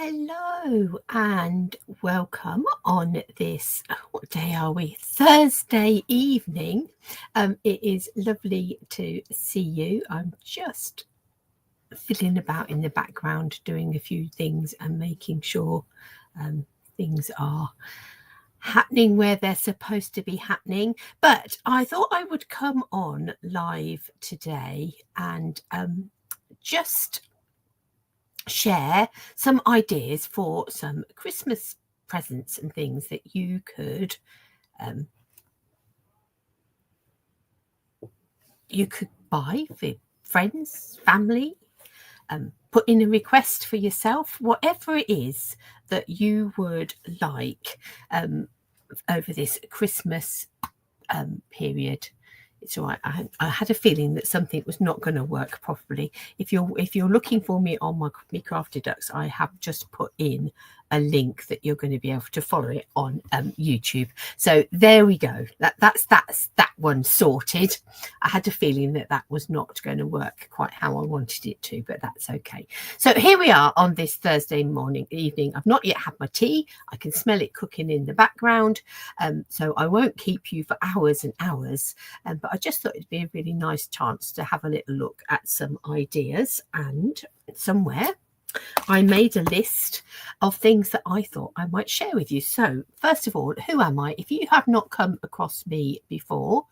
Hello and welcome on this, what day are we? Thursday evening. It is lovely to see you. I'm just fiddling about in the background doing a few things and making sure things are happening where they're supposed to be happening. But I thought I would come on live today and just share some ideas for some Christmas presents and things that you could buy for friends, family, put in a request for yourself, whatever it is that you would like over this Christmas period. It's all right. I had a feeling that something was not going to work properly. If you're looking for me on my Me Crafted Ducks, I have just put in a link that you're going to be able to follow it on YouTube. So there we go. That's that one sorted. I had a feeling that was not going to work quite how I wanted it to, but that's okay. So here we are on this Thursday evening. I've not yet had my tea. I can smell it cooking in the background. So I won't keep you for hours and hours. But I just thought it'd be a really nice chance to have a little look at some ideas, and somewhere I made a list of things that I thought I might share with you. So first of all, who am I? If you have not come across me before,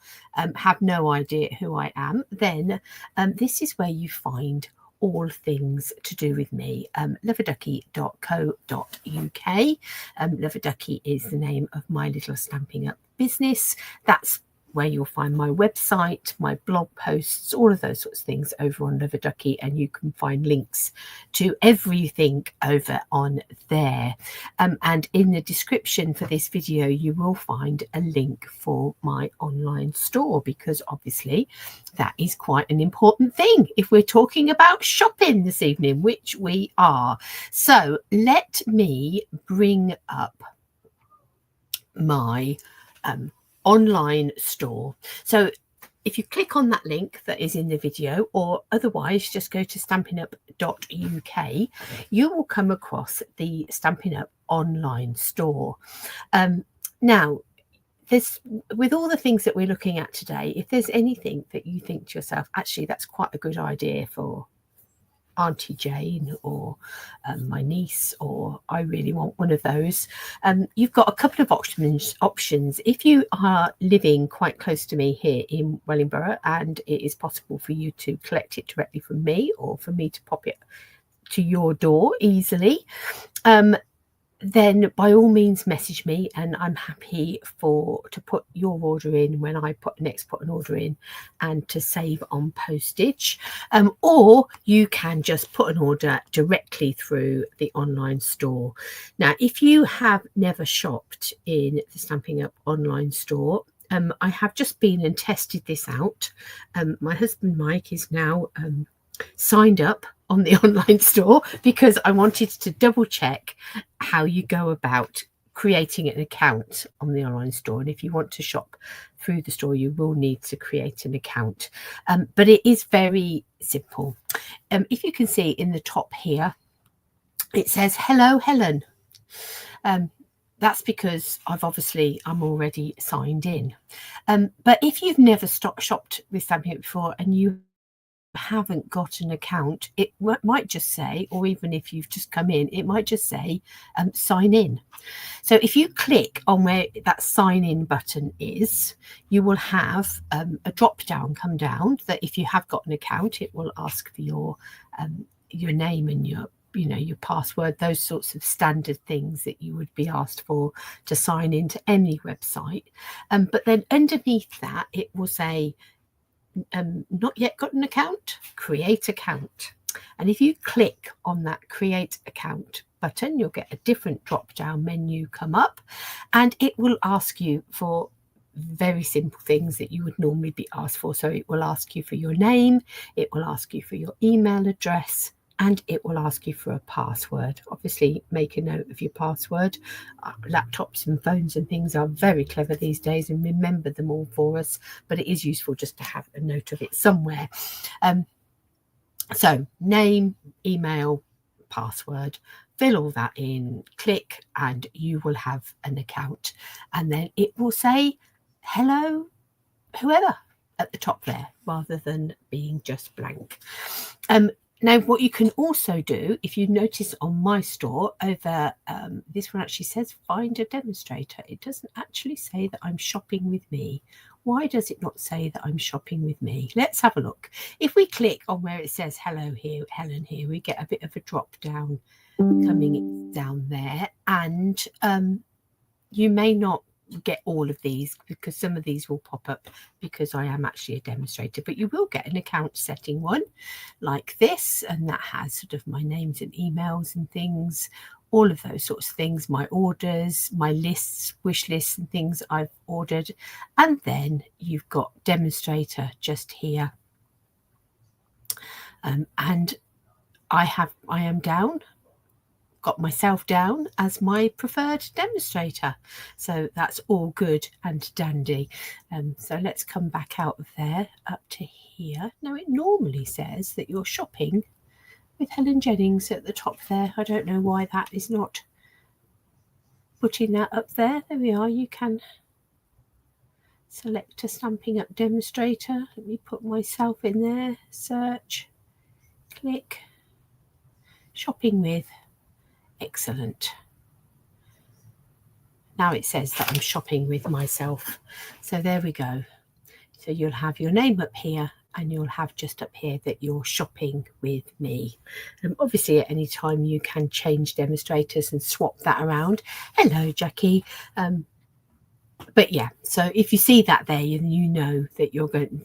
have no idea who I am, then this is where you find all things to do with me. Love-a-Duckie.co.uk. Love-a-Duckie is the name of my little Stampin' Up business. That's where you'll find my website, my blog posts, all of those sorts of things over on Love-a-Duckie, and you can find links to everything over on there. And in the description for this video, you will find a link for my online store, because obviously that is quite an important thing if we're talking about shopping this evening, which we are. So let me bring up my online store. So if you click on that link that is in the video, or otherwise just go to stampinup.uk, you will come across the Stampin' Up online store. Now, with all the things that we're looking at today, if there's anything that you think to yourself, actually that's quite a good idea for Auntie Jane or my niece, or I really want one of those, you've got a couple of options. If you are living quite close to me here in Wellingborough, and it is possible for you to collect it directly from me, or for me to pop it to your door easily, then by all means message me, and I'm happy to put your order in when I put an order in, and to save on postage. Or you can just put an order directly through the online store. Now, if you have never shopped in the Stampin' Up online store, I have just been and tested this out. My husband Mike is now signed up on the online store, because I wanted to double check how you go about creating an account on the online store. And if you want to shop through the store, you will need to create an account, but it is very simple. If you can see in the top here, it says hello Helen. That's because I'm already signed in. But if you've never shopped with Stampin' Up before and you haven't got an account, it might just say, or even if you've just come in, it might just say sign in. So if you click on where that sign in button is, you will have a drop down come down that if you have got an account, it will ask for your name and your password, those sorts of standard things that you would be asked for to sign into any website. But then underneath that, it will say not yet got an account, create account. And if you click on that create account button, you'll get a different drop down menu come up, and it will ask you for very simple things that you would normally be asked for. So it will ask you for your name, it will ask you for your email address, and it will ask you for a password. Obviously, make a note of your password. Laptops and phones and things are very clever these days and remember them all for us, but it is useful just to have a note of it somewhere. So name, email, password, fill all that in, click, and you will have an account, and then it will say hello whoever at the top there rather than being just blank. Now what you can also do, if you notice on my store over this one actually says find a demonstrator. It doesn't actually say that I'm shopping with me. Why does it not say that I'm shopping with me? Let's have a look. If we click on where it says hello here, Helen here, we get a bit of a drop down coming down there, and you may not get all of these because some of these will pop up because I am actually a demonstrator, but you will get an account setting one like this, and that has sort of my names and emails and things, all of those sorts of things, my orders, my lists, wish lists and things I've ordered. And then you've got demonstrator just here, and I am down, got myself down as my preferred demonstrator, so that's all good and dandy. So let's come back out of there up to here. Now it normally says that you're shopping with Helen Jennings at the top there. I don't know why that is not putting that up there. There we are. You can select a Stampin' Up demonstrator. Let me put myself in there, search, click, shopping with. Excellent. Now it says that I'm shopping with myself. So there we go. So you'll have your name up here, and you'll have just up here that you're shopping with me. Obviously at any time you can change demonstrators and swap that around. Hello Jackie. But yeah, so if you see that there, you know that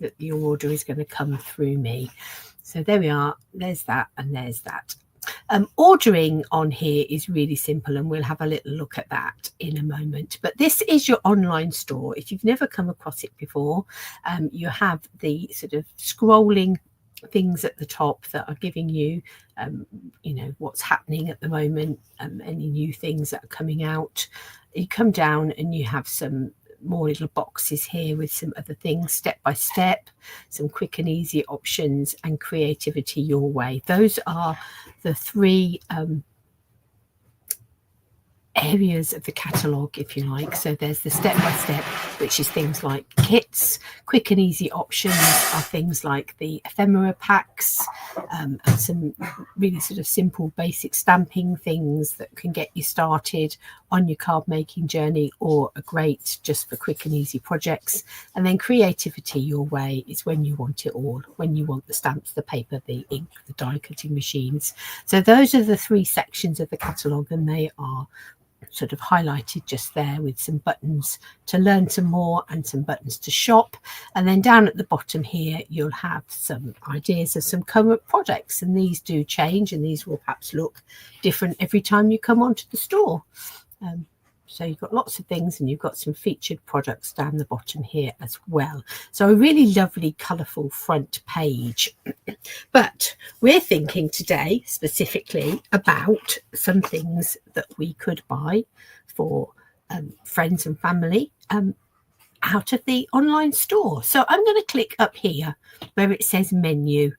that your order is going to come through me. So there we are. There's that, and there's that. Ordering on here is really simple, and we'll have a little look at that in a moment. But this is your online store. If you've never come across it before, you have the sort of scrolling things at the top that are giving you, what's happening at the moment, any new things that are coming out. You come down and you have some more little boxes here with some other things, step by step, some quick and easy options, and creativity your way. Those are the three areas of the catalogue, if you like. So there's the step by step, which is things like kits. Quick and easy options are things like the ephemera packs, and some really sort of simple basic stamping things that can get you started on your card making journey, or are great just for quick and easy projects. And then creativity your way is when you want it all, when you want the stamps, the paper, the ink, the die cutting machines. So those are the three sections of the catalogue, and they are sort of highlighted just there with some buttons to learn some more and some buttons to shop. And then down at the bottom here you'll have some ideas of some current projects, and these do change, and these will perhaps look different every time you come onto the store. So you've got lots of things, and you've got some featured products down the bottom here as well. So a really lovely colourful front page. But we're thinking today specifically about some things that we could buy for friends and family out of the online store. So I'm going to click up here where it says menu.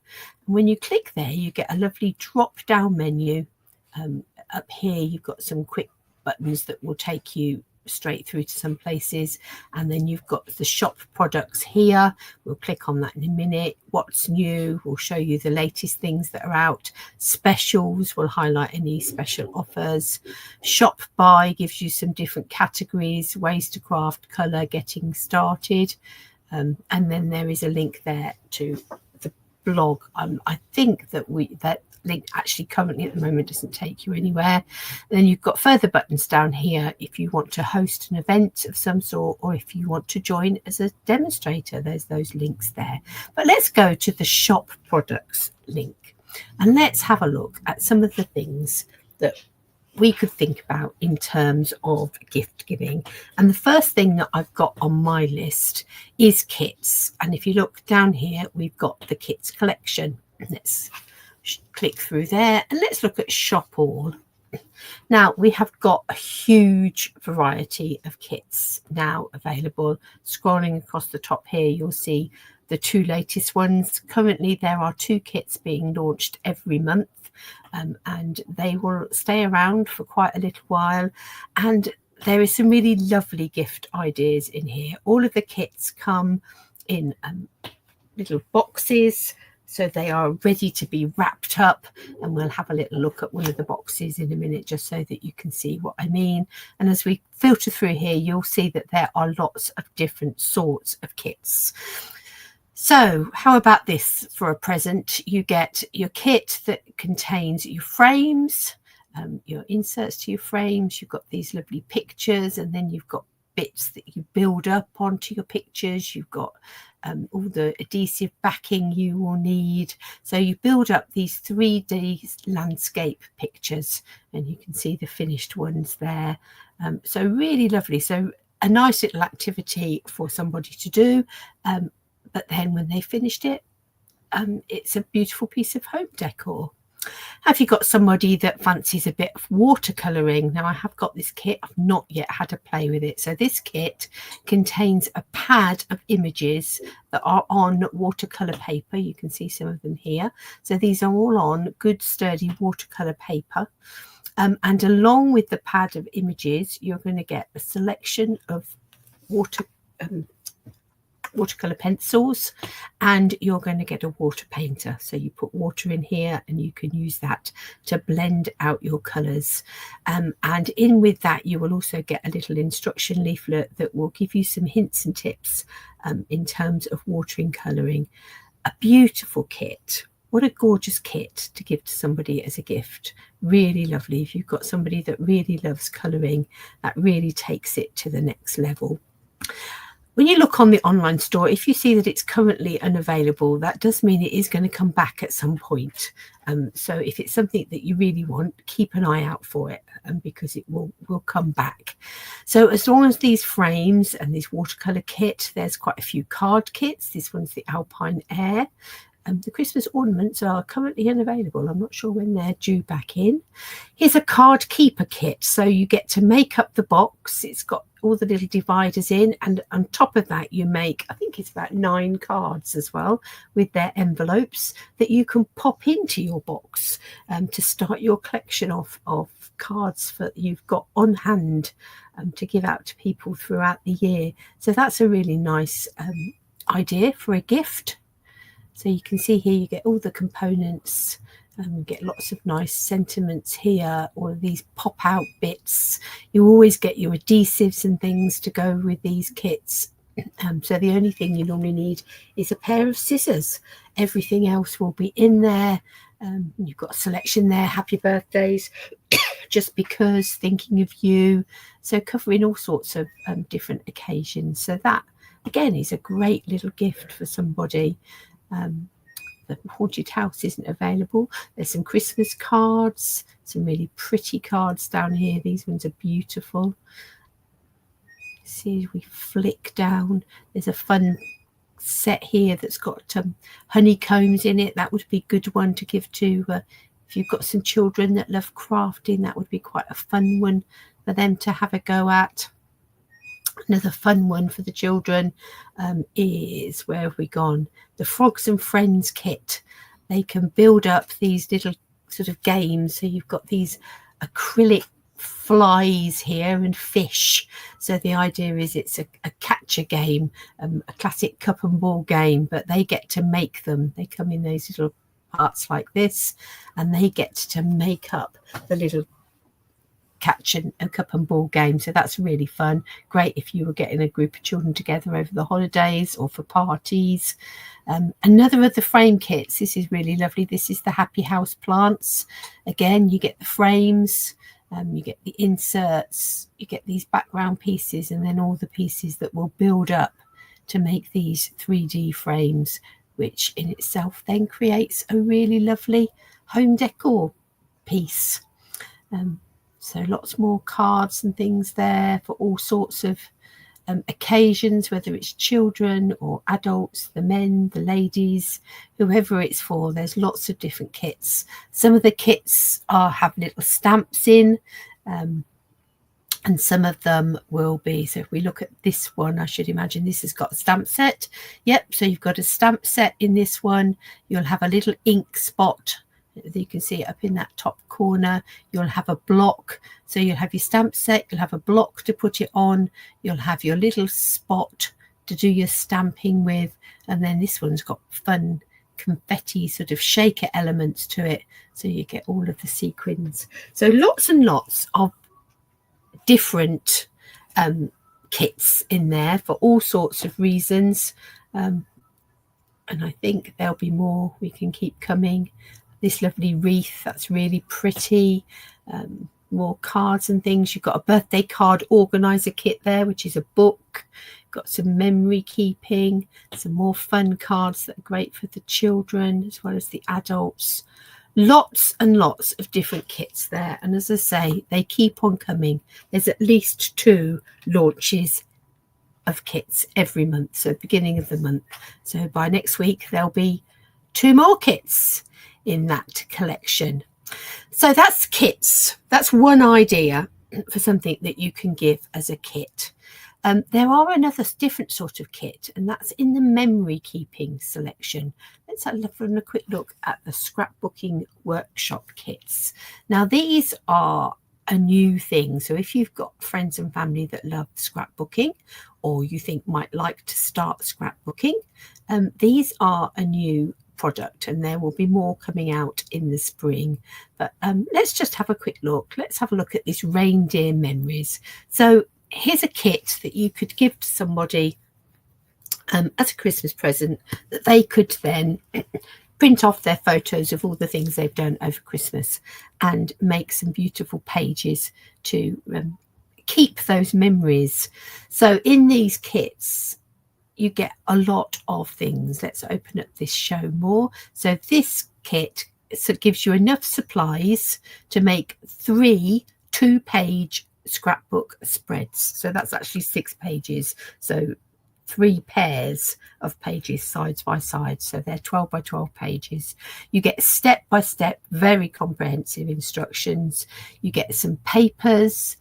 And when you click there, you get a lovely drop down menu. Up here you've got some quick buttons that will take you straight through to some places, and then you've got the shop products here. We'll click on that in a minute. What's new will show you the latest things that are out. Specials will highlight any special offers. Shop by gives you some different categories, ways to craft, colour, getting started, and then there is a link there to the blog. I think that link actually currently at the moment doesn't take you anywhere. And then you've got further buttons down here if you want to host an event of some sort, or if you want to join as a demonstrator. There's those links there. But let's go to the shop products link, and let's have a look at some of the things that we could think about in terms of gift giving. And the first thing that I've got on my list is kits. And if you look down here, we've got the kits collection. Let's click through there and let's look at shop all. Now we have got a huge variety of kits now available. Scrolling across the top here, you'll see the 2 latest ones. Currently there are 2 kits being launched every month, and they will stay around for quite a little while, and there is some really lovely gift ideas in here. All of the kits come in little boxes, so they are ready to be wrapped up, and we'll have a little look at one of the boxes in a minute just so that you can see what I mean. And as we filter through here, you'll see that there are lots of different sorts of kits. So how about this for a present? You get your kit that contains your frames, your inserts to your frames. You've got these lovely pictures, and then you've got bits that you build up onto your pictures. You've got all the adhesive backing you will need. So you build up these 3D landscape pictures, and you can see the finished ones there. So really lovely. So a nice little activity for somebody to do. But then when they finished it, it's a beautiful piece of home decor. Have you got somebody that fancies a bit of watercolouring? Now I have got this kit, I've not yet had a play with it. So this kit contains a pad of images that are on watercolour paper. You can see some of them here. So these are all on good sturdy watercolour paper. And along with the pad of images, you're going to get a selection of watercolor pencils, and you're going to get a water painter. So you put water in here and you can use that to blend out your colors, and in with that you will also get a little instruction leaflet that will give you some hints and tips in terms of watering coloring. A beautiful kit. What a gorgeous kit to give to somebody as a gift. Really lovely. If you've got somebody that really loves coloring, that really takes it to the next level. When you look on the online store, if you see that it's currently unavailable, that does mean it is going to come back at some point. So if it's something that you really want, keep an eye out for it, because it will come back. So as long as these frames and this watercolour kit, there's quite a few card kits. This one's the Alpine Air. The Christmas ornaments are currently unavailable. I'm not sure when they're due back in. Here's a card keeper kit. So you get to make up the box. It's got all the little dividers in, and on top of that you make, I think it's about 9 cards as well, with their envelopes that you can pop into your box to start your collection of cards that you've got on hand to give out to people throughout the year. So that's a really nice idea for a gift. So you can see here you get all the components, get lots of nice sentiments here, all of these pop out bits. You always get your adhesives and things to go with these kits. So the only thing you normally need is a pair of scissors. Everything else will be in there. You've got a selection there, happy birthdays, just because, thinking of you. So covering all sorts of different occasions. So that again is a great little gift for somebody. The haunted house isn't available. There's some Christmas cards, some really pretty cards down here. These ones are beautiful. See, we flick down, there's a fun set here that's got honeycombs in it. That would be a good one to give to if you've got some children that love crafting. That would be quite a fun one for them to have a go at. Another fun one for the children is, where have we gone? The Frogs and Friends kit. They can build up these little sort of games. So you've got these acrylic flies here and fish. So the idea is it's a catcher game, a classic cup and ball game, but they get to make them. They come in those little parts like this, and they get to make up the little catch and a cup and ball game. So that's really fun. Great if you were getting a group of children together over the holidays or for parties. Another of the frame kits, this is really lovely. This is the Happy House plants. Again, you get the frames, you get the inserts, you get these background pieces, and then all the pieces that will build up to make these 3D frames, which in itself then creates a really lovely home decor piece. So lots more cards and things there for all sorts of occasions, whether it's children or adults, the men, the ladies, whoever it's for. There's lots of different kits. Some of the kits have little stamps in, and some of them will be, so if we look at this one, I should imagine this has got a stamp set. Yep, so you've got a stamp set in this one. You'll have a little ink spot. You can see it up in that top corner. You'll have a block, so you'll have your stamp set, you'll have a block to put it on, you'll have your little spot to do your stamping with, and then this one's got fun confetti sort of shaker elements to it, so you get all of the sequins. So lots and lots of different kits in there for all sorts of reasons, and I think there'll be more. We can keep coming. This lovely wreath, that's really pretty. More cards and things. You've got a birthday card organizer kit there, which is a book. Got some memory keeping, some more fun cards that are great for the children as well as the adults. Lots and lots of different kits there, and as I say, they keep on coming. There's at least 2 launches of kits every month, so beginning of the month. So by next week there'll be 2 more kits in that collection. So that's kits. That's one idea for something that you can give as a kit. There are another different sort of kit, and that's in the memory keeping selection. Let's have a quick look at the scrapbooking workshop kits. Now these are a new thing, so if you've got friends and family that love scrapbooking, or you think might like to start scrapbooking, these are a new product, and there will be more coming out in the spring. But let's just have a quick look. Let's have a look at these reindeer memories. So here's a kit that you could give to somebody as a Christmas present, that they could then print off their photos of all the things they've done over Christmas and make some beautiful pages to keep those memories. So in these kits you get a lot of things. Let's open up this show more. So this kit gives you enough supplies to make 3 2-page scrapbook spreads. So that's actually 6 pages, so 3 pairs of pages side by side, so they're 12 by 12 pages. You get step-by-step very comprehensive instructions. You get some papers,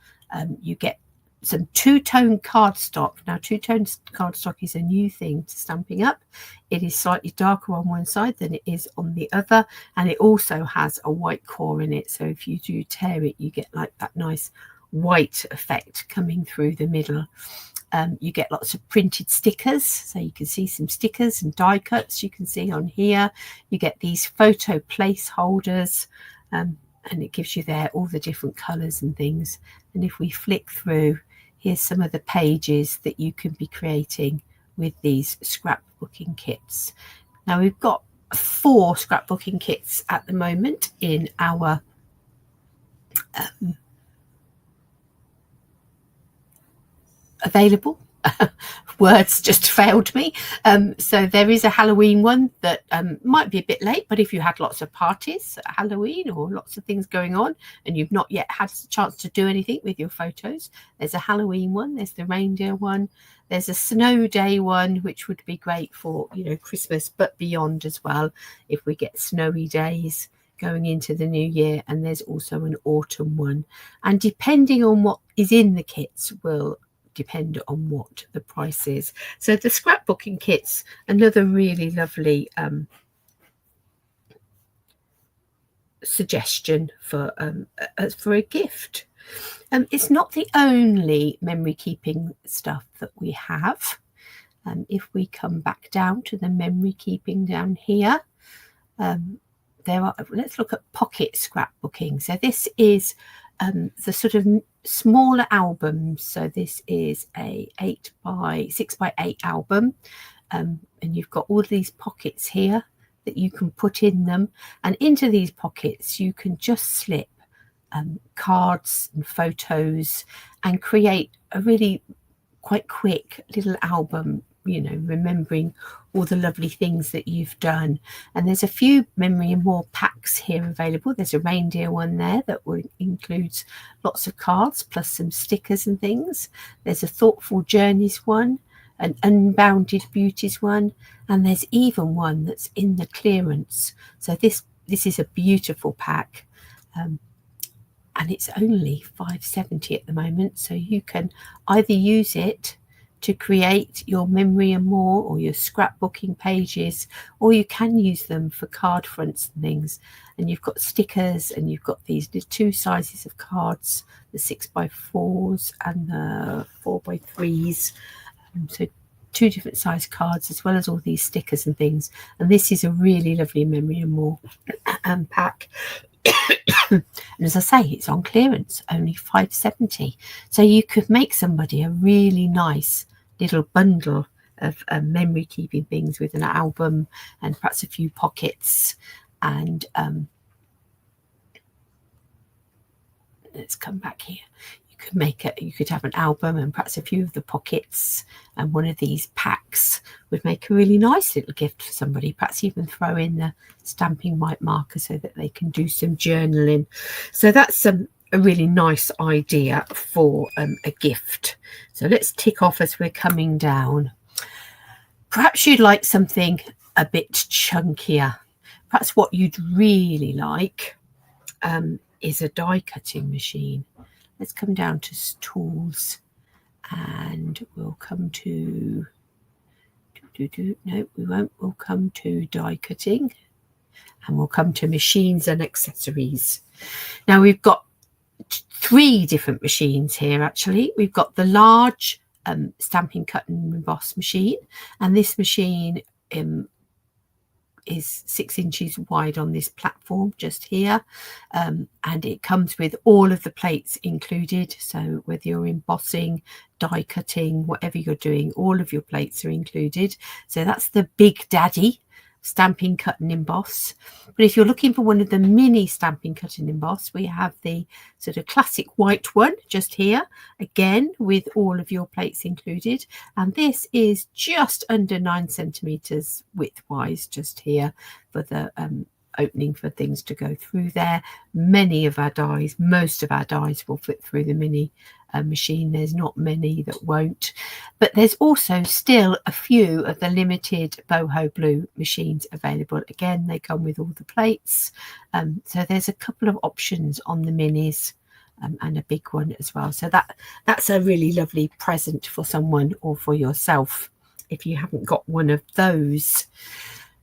you get some 2-tone cardstock. Now 2-tone cardstock is a new thing to Stampin' Up. It is slightly darker on one side than it is on the other, and it also has a white core in it, so if you do tear it you get like that nice white effect coming through the middle. You get lots of printed stickers, so you can see some stickers and die cuts you can see on here. You get these photo placeholders, and it gives you there all the different colours and things. And if we flick through, here's some of the pages that you can be creating with these scrapbooking kits. Now we've got 4 scrapbooking kits at the moment in our available. Words just failed me. So there is a Halloween one that might be a bit late, but if you had lots of parties at Halloween or lots of things going on and you've not yet had a chance to do anything with your photos, there's a Halloween one, there's the reindeer one, there's a snow day one, which would be great for, you know, Christmas but beyond as well if we get snowy days going into the new year. And there's also an autumn one, and depending on what is in the kits will depend on what the price is. So the scrapbooking kits, another really lovely suggestion for a gift. It's not the only memory keeping stuff that we have. If we come back down to the memory keeping down here, there are, let's look at pocket scrapbooking. So this is the sort of smaller albums. So this is a 6 by 8 album, and you've got all these pockets here that you can put in them, and into these pockets you can just slip cards and photos and create a really quite quick little album, you know, remembering all the lovely things that you've done. And there's a few memory and more packs here available. There's a reindeer one there that includes lots of cards plus some stickers and things. There's a thoughtful journeys one, an unbounded beauties one, and there's even one that's in the clearance. So this is a beautiful pack. and it's only £5.70 at the moment, so you can either use it to create your memory and more, or your scrapbooking pages, or you can use them for card fronts and things. And you've got stickers, and you've got these two sizes of cards, the 6x4s and the 4x3s, so two different size cards, as well as all these stickers and things. And this is a really lovely memory and more pack. And as I say, it's on clearance, only £5.70. So you could make somebody a really nice little bundle of memory keeping things with an album and perhaps a few pockets. And let's come back here. You could make it, you could have an album and perhaps a few of the pockets, and one of these packs would make a really nice little gift for somebody. Perhaps even throw in the stamping white marker so that they can do some journaling. So that's a really nice idea for a gift. So let's tick off as we're coming down. Perhaps you'd like something a bit chunkier. Perhaps what you'd really like is a die cutting machine. Let's come down to tools, and we'll come to no, we won't. We'll come to die cutting, and we'll come to machines and accessories. Now we've got 3 different machines here. Actually, we've got the large stamping, cut and emboss machine, and this machine is 6 inches wide on this platform just here, and it comes with all of the plates included. So whether you're embossing, die cutting, whatever you're doing, all of your plates are included. So that's the big daddy stamping, cut and emboss. But if you're looking for one of the mini stamping, cut and emboss, we have the sort of classic white one just here, again with all of your plates included, and this is just under 9 centimeters width-wise just here for the opening for things to go through there. Many of our dies, most of our dies will fit through the mini machine. There's not many that won't, but there's also still a few of the limited boho blue machines available. Again, they come with all the plates, so there's a couple of options on the minis, and a big one as well. So that's a really lovely present for someone or for yourself if you haven't got one of those.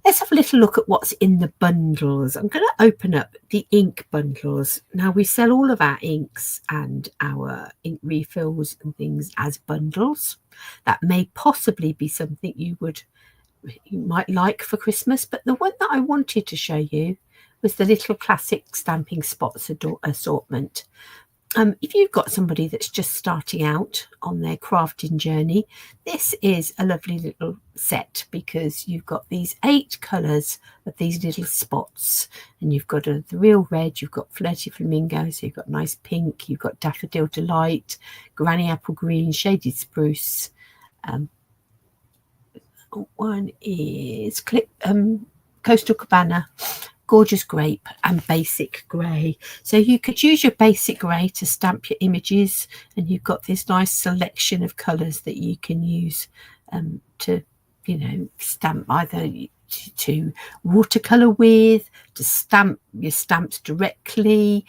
Let's have a little look at what's in the bundles. I'm going to open up the ink bundles. Now, we sell all of our inks and our ink refills and things as bundles. That may possibly be something you might like for Christmas, but the one that I wanted to show you was the little classic stamping spots assortment. If you've got somebody that's just starting out on their crafting journey, this is a lovely little set, because you've got these 8 colours of these little spots, and you've got the real red, you've got flirty flamingo, so you've got nice pink, you've got daffodil delight, granny apple green, shaded spruce. One is coastal cabana, gorgeous grape, and basic grey. So you could use your basic grey to stamp your images, and you've got this nice selection of colours that you can use to, you know, stamp either to watercolour with, to stamp your stamps directly,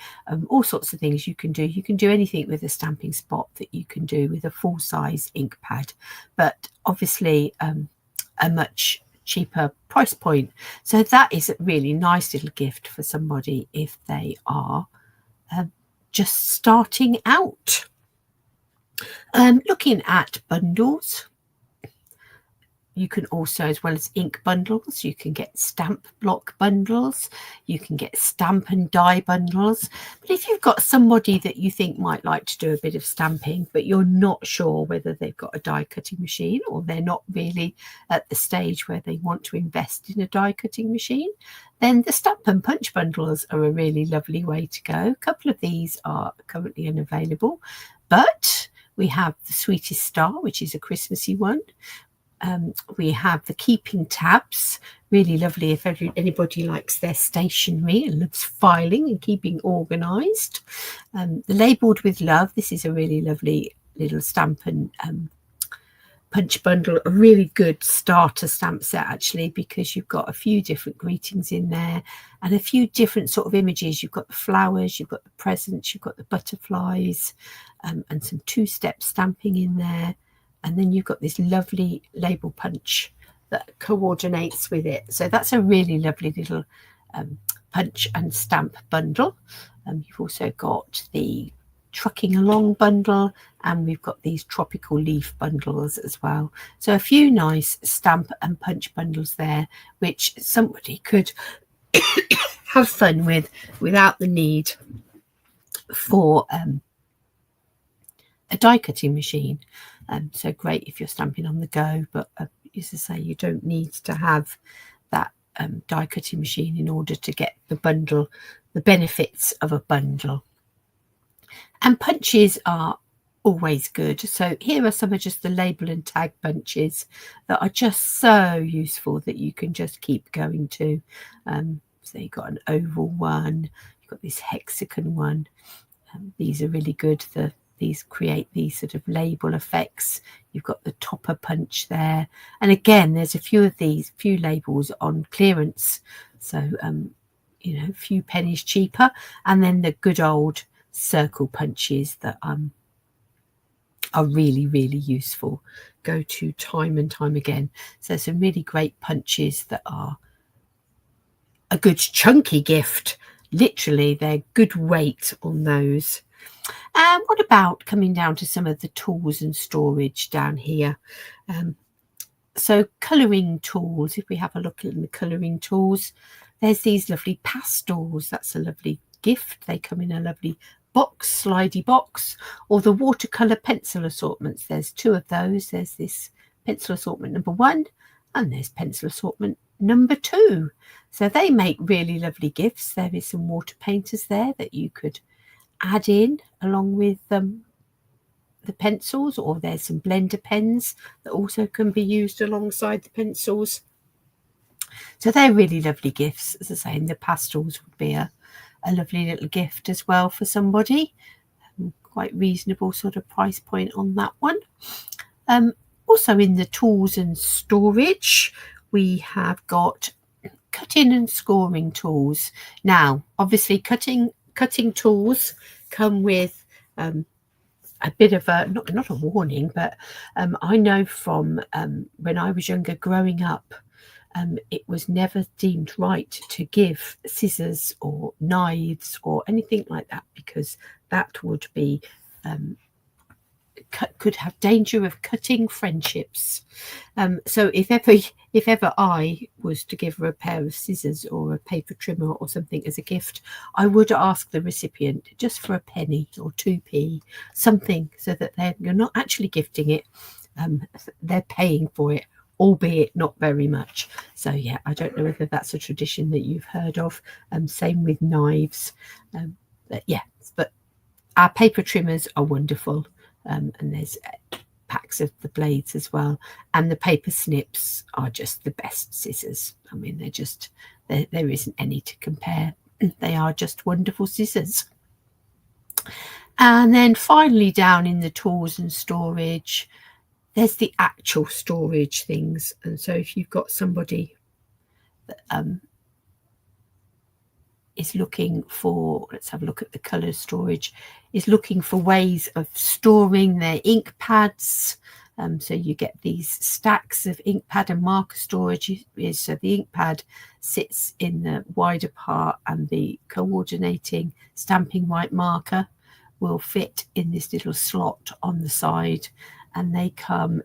all sorts of things you can do. You can do anything with a stamping spot that you can do with a full-size ink pad, but obviously a much cheaper price point. So that is a really nice little gift for somebody if they are just starting out. Looking at bundles, you can also, as well as ink bundles, you can get stamp block bundles, you can get stamp and die bundles. But if you've got somebody that you think might like to do a bit of stamping, but you're not sure whether they've got a die cutting machine, or they're not really at the stage where they want to invest in a die cutting machine, then the stamp and punch bundles are a really lovely way to go. A couple of these are currently unavailable, but we have the Sweetest Star, which is a Christmassy one. We have the keeping tabs, really lovely if anybody likes their stationery and loves filing and keeping organised. The labelled with love, this is a really lovely little stamp and punch bundle, a really good starter stamp set actually, because you've got a few different greetings in there and a few different sort of images. You've got the flowers, you've got the presents, you've got the butterflies, and some two-step stamping in there, and then you've got this lovely label punch that coordinates with it. So that's a really lovely little punch and stamp bundle. You've also got the trucking along bundle, and we've got these tropical leaf bundles as well. So a few nice stamp and punch bundles there, which somebody could have fun with without the need for a die cutting machine. So great if you're stamping on the go, but as I say, you don't need to have that die cutting machine in order to get the bundle, the benefits of a bundle. And punches are always good. So here are some of just the label and tag punches that are just so useful that you can just keep going to. So you've got an oval one, you've got this hexagon one. These are really good. These create these sort of label effects. You've got the topper punch there, and again there's a few of these labels on clearance, so you know, a few pennies cheaper. And then the good old circle punches that are really, really useful, go to time and time again. So some really great punches that are a good chunky gift. Literally, they're good weight on those. And what about coming down to some of the tools and storage down here? So colouring tools, if we have a look at the colouring tools, there's these lovely pastels. That's a lovely gift. They come in a lovely box, slidey box, or the watercolour pencil assortments. There's two of those. There's this pencil assortment number 1, and there's pencil assortment number 2. So they make really lovely gifts. There is some water painters there that you could add in along with the pencils, or there's some blender pens that also can be used alongside the pencils. So they're really lovely gifts. As I say, and the pastels would be a lovely little gift as well for somebody. Quite reasonable sort of price point on that one. Also in the tools and storage, we have got cutting and scoring tools. Now, obviously, cutting tools come with a bit of a not a warning, but I know from when I was younger, growing up, it was never deemed right to give scissors or knives or anything like that, because that would be could have danger of cutting friendships. So if ever I was to give her a pair of scissors or a paper trimmer or something as a gift, I would ask the recipient just for a penny or 2p, something, so that you're not actually gifting it, they're paying for it, albeit not very much. So yeah, I don't know whether that's a tradition that you've heard of. Same with knives. But our paper trimmers are wonderful, and there's packs of the blades as well, and the paper snips are just the best scissors. I mean, they're just there isn't any to compare. They are just wonderful scissors. And then finally, down in the tools and storage, there's the actual storage things. And so if you've got somebody that is looking for, let's have a look at the colour storage, is looking for ways of storing their ink pads. So you get these stacks of ink pad and marker storage. So the ink pad sits in the wider part, and the coordinating stamping white marker will fit in this little slot on the side, and they come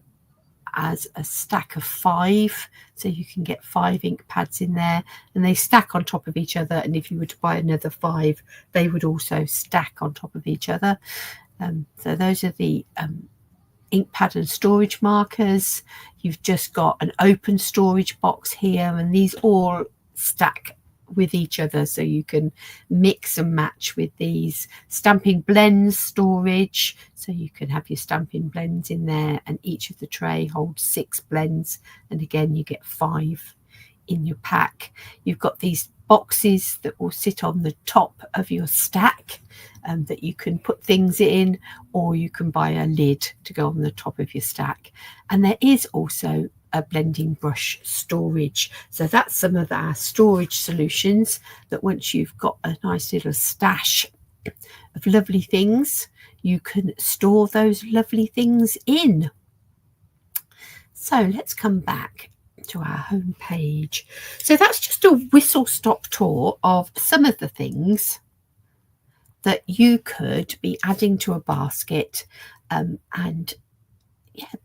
as a stack of 5, so you can get 5 ink pads in there, and they stack on top of each other. And if you were to buy another 5, they would also stack on top of each other. So those are the ink pad and storage markers. You've just got an open storage box here, and these all stack with each other, so you can mix and match with these. Stamping blends storage, so you can have your stamping blends in there, and each of the tray holds 6 blends, and again you get 5 in your pack. You've got these boxes that will sit on the top of your stack, that you can put things in, or you can buy a lid to go on the top of your stack. And there is also a blending brush storage. So that's some of our storage solutions that once you've got a nice little stash of lovely things, you can store those lovely things in. So let's come back to our home page. So that's just a whistle-stop tour of some of the things that you could be adding to a basket and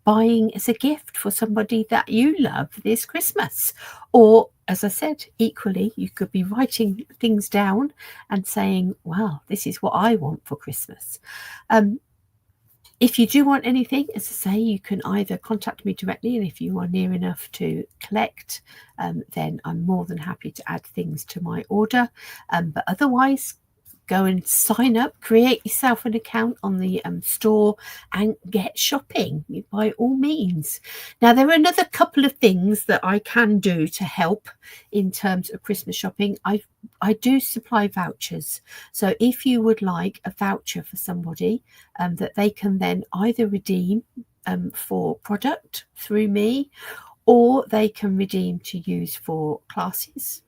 buying as a gift for somebody that you love this Christmas. Or, as I said, equally, you could be writing things down and saying, well, this is what I want for Christmas. If you do want anything, as I say, you can either contact me directly, and if you are near enough to collect, then I'm more than happy to add things to my order. But otherwise, go and sign up, create yourself an account on the store and get shopping by all means. Now, there are another couple of things that I can do to help in terms of Christmas shopping. I do supply vouchers. So if you would like a voucher for somebody that they can then either redeem for product through me, or they can redeem to use for classes,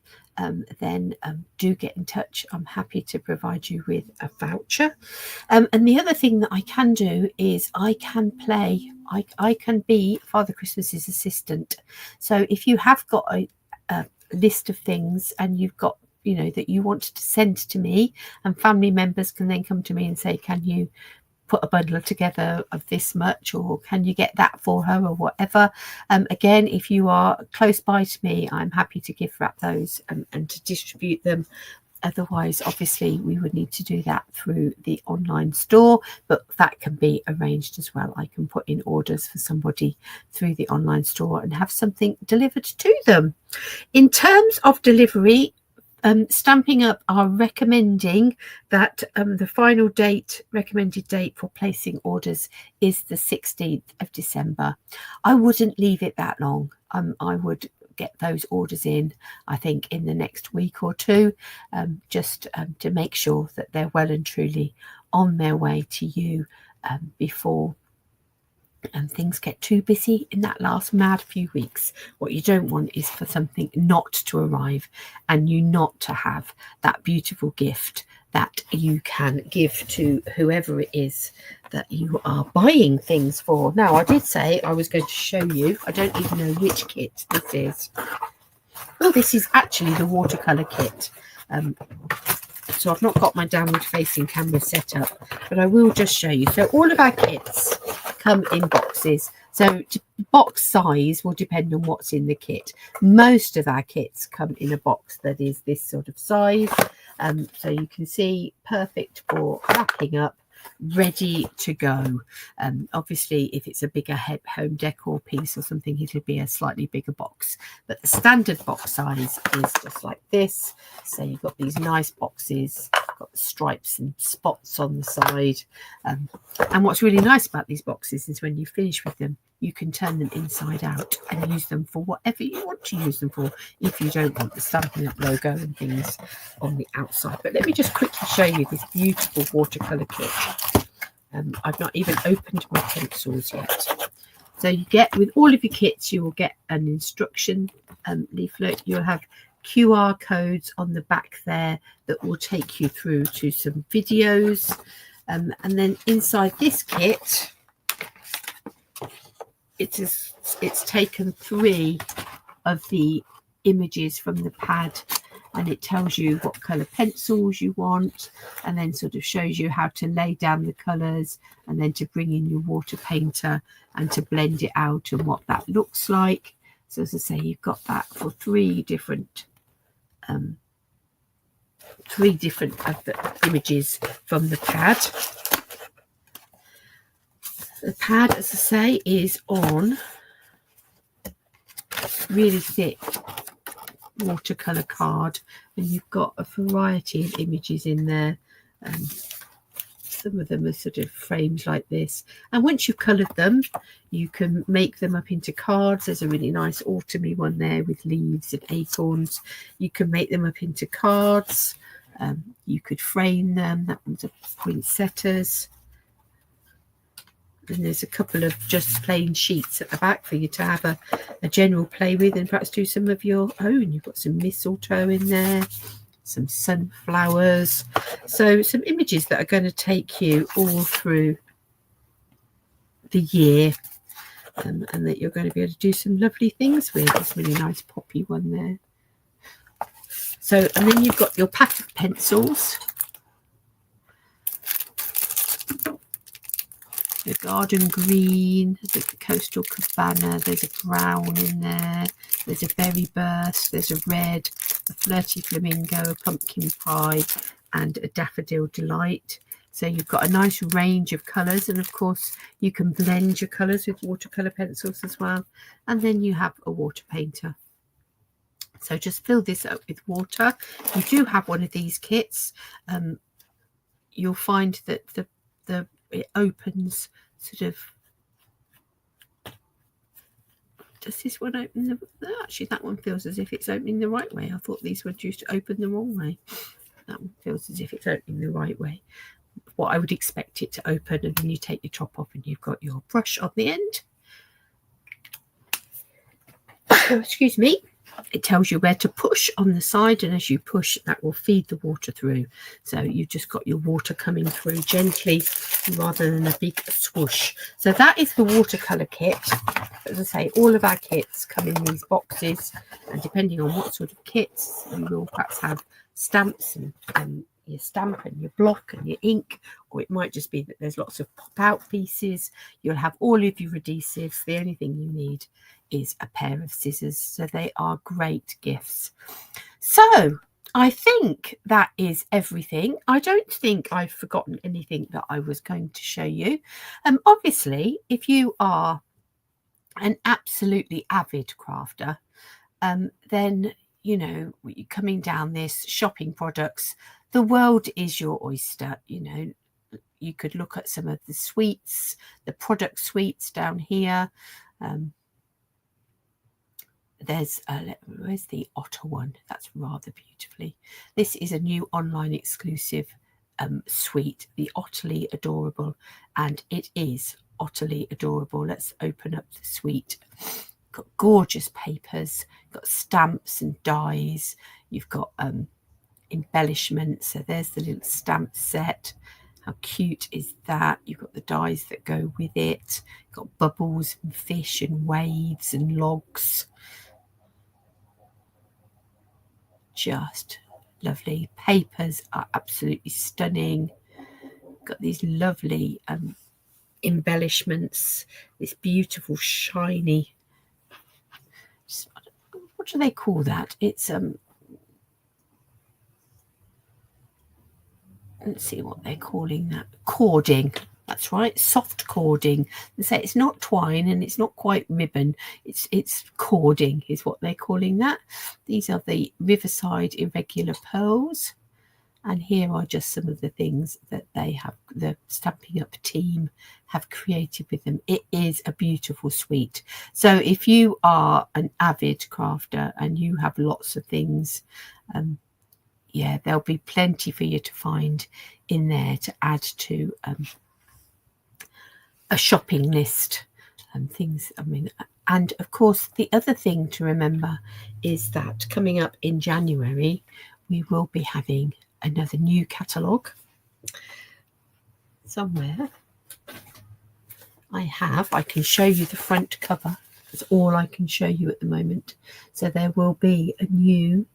then do get in touch. I'm happy to provide you with a voucher. And the other thing that I can do is I can be Father Christmas's assistant. So if you have got a list of things and you've got, that you want to send to me, and family members can then come to me and say, can you put a bundle together of this much, or can you get that for her, or whatever. Again, if you are close by to me, I'm happy to gift wrap those and to distribute them. Otherwise, obviously, we would need to do that through the online store, but that can be arranged as well. I can put in orders for somebody through the online store and have something delivered to them. In terms of delivery, Stampin' Up are recommending that the final recommended date for placing orders is the 16th of December. I wouldn't leave it that long. I would get those orders in, I think, in the next week or two, just to make sure that they're well and truly on their way to you before things get too busy in that last mad few weeks. What you don't want is for something not to arrive and you not to have that beautiful gift that you can give to whoever it is that you are buying things for. Now, I did say I was going to show you. I don't even know which kit this is. Oh, this is actually the watercolour kit. So I've not got my downward facing camera set up, but I will just show you. So all of our kits come in boxes. So box size will depend on what's in the kit. Most of our kits come in a box that is this sort of size. So you can see, perfect for wrapping up, ready to go. Obviously, if it's a bigger home decor piece or something, it'll be a slightly bigger box, but the standard box size is just like this. So you've got these nice boxes, got the stripes and spots on the side, and what's really nice about these boxes is when you finish with them, you can turn them inside out and use them for whatever you want to use them for, if you don't want the Stampin' Up logo and things on the outside. But let me just quickly show you this beautiful watercolour kit. I've not even opened my pencils yet. So you get, with all of your kits, you will get an instruction leaflet. You'll have QR codes on the back there that will take you through to some videos. And then inside this kit, it's taken 3 of the images from the pad, and it tells you what colour pencils you want, and then sort of shows you how to lay down the colours, and then to bring in your water painter and to blend it out and what that looks like. So as I say, you've got that for 3 different of the images from the pad. The pad, as I say, is on really thick watercolor card, and you've got a variety of images in there. Some of them are sort of framed like this, and once you've colored them, you can make them up into cards. There's a really nice autumny one there with leaves and acorns. You can make them up into cards, You could frame them. That one's a poinsettias. And there's a couple of just plain sheets at the back for you to have a general play with and perhaps do some of your own. You've got some mistletoe in there, some sunflowers. So some images that are going to take you all through the year, and that you're going to be able to do some lovely things with. This really nice poppy one there. So, and then you've got your pack of pencils. The garden green, there's the coastal cabana, there's a brown in there, there's a berry burst, there's a red, a flirty flamingo, a pumpkin pie, and a daffodil delight. So you've got a nice range of colours, and of course you can blend your colours with watercolour pencils as well. And then you have a water painter. So just fill this up with water. You do have one of these kits. You'll find that it opens sort of. Does this one open actually that one feels as if it's opening the right way. I thought these were used to open the wrong way. That one feels as if it's opening the right way. What I would expect it to open, and then you take your top off and you've got your brush on the end. Excuse me. It tells you where to push on the side, and as you push, that will feed the water through. So you've just got your water coming through gently rather than a big swoosh. So that is the watercolour kit. As I say, all of our kits come in these boxes, and depending on what sort of kits, you will perhaps have stamps and your stamp and your block and your ink, or it might just be that there's lots of pop-out pieces. You'll have all of your adhesives. The only thing you need is a pair of scissors. So they are great gifts. So I think that is everything. I don't think I've forgotten anything that I was going to show you. Obviously, if you are an absolutely avid crafter, then you know, you're coming down this shopping products, the world is your oyster. You know, you could look at some of the sweets, the product suites down here. There's where's the otter one? That's rather beautifully. This is a new online exclusive suite, the Otterly Adorable, and it is utterly adorable. Let's open up the suite. Got gorgeous papers, got stamps and dies. You've got embellishments. So there's the little stamp set. How cute is that? You've got the dies that go with it. Got bubbles and fish and waves and logs. Just lovely. Papers are absolutely stunning. Got these lovely embellishments. This beautiful shiny. What do they call that? It's let's see what they're calling that. Cording. That's right, soft cording. They say it's not twine and it's not quite ribbon. It's cording is what they're calling that. These are the Riverside Irregular Pearls. And here are just some of the things that they have, the Stampin' Up team have created with them. It is a beautiful suite. So if you are an avid crafter and you have lots of things, yeah, there'll be plenty for you to find in there to add to a shopping list and things. I mean, and of course, the other thing to remember is that coming up in January, we will be having another new catalogue. Somewhere I can show you the front cover. That's all I can show you at the moment. So there will be a new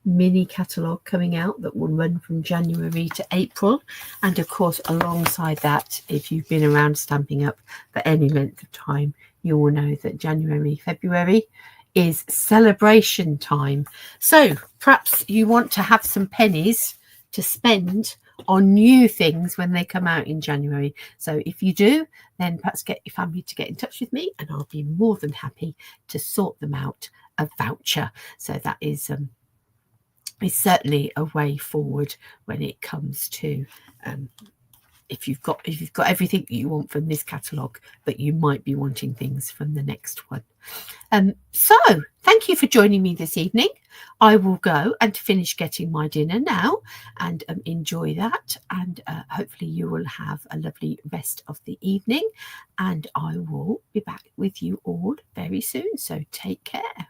mini catalogue coming out that will run from January to April, and of course alongside that, if you've been around Stampin' Up for any length of time, you will know that January, February is celebration time. So perhaps you want to have some pennies to spend on new things when they come out in January. So if you do, then perhaps get your family to get in touch with me and I'll be more than happy to sort them out a voucher. So that is certainly a way forward when it comes to if you've got everything that you want from this catalogue, but you might be wanting things from the next one. So thank you for joining me this evening. I will go and finish getting my dinner now and enjoy that, and hopefully you will have a lovely rest of the evening, and I will be back with you all very soon, so take care.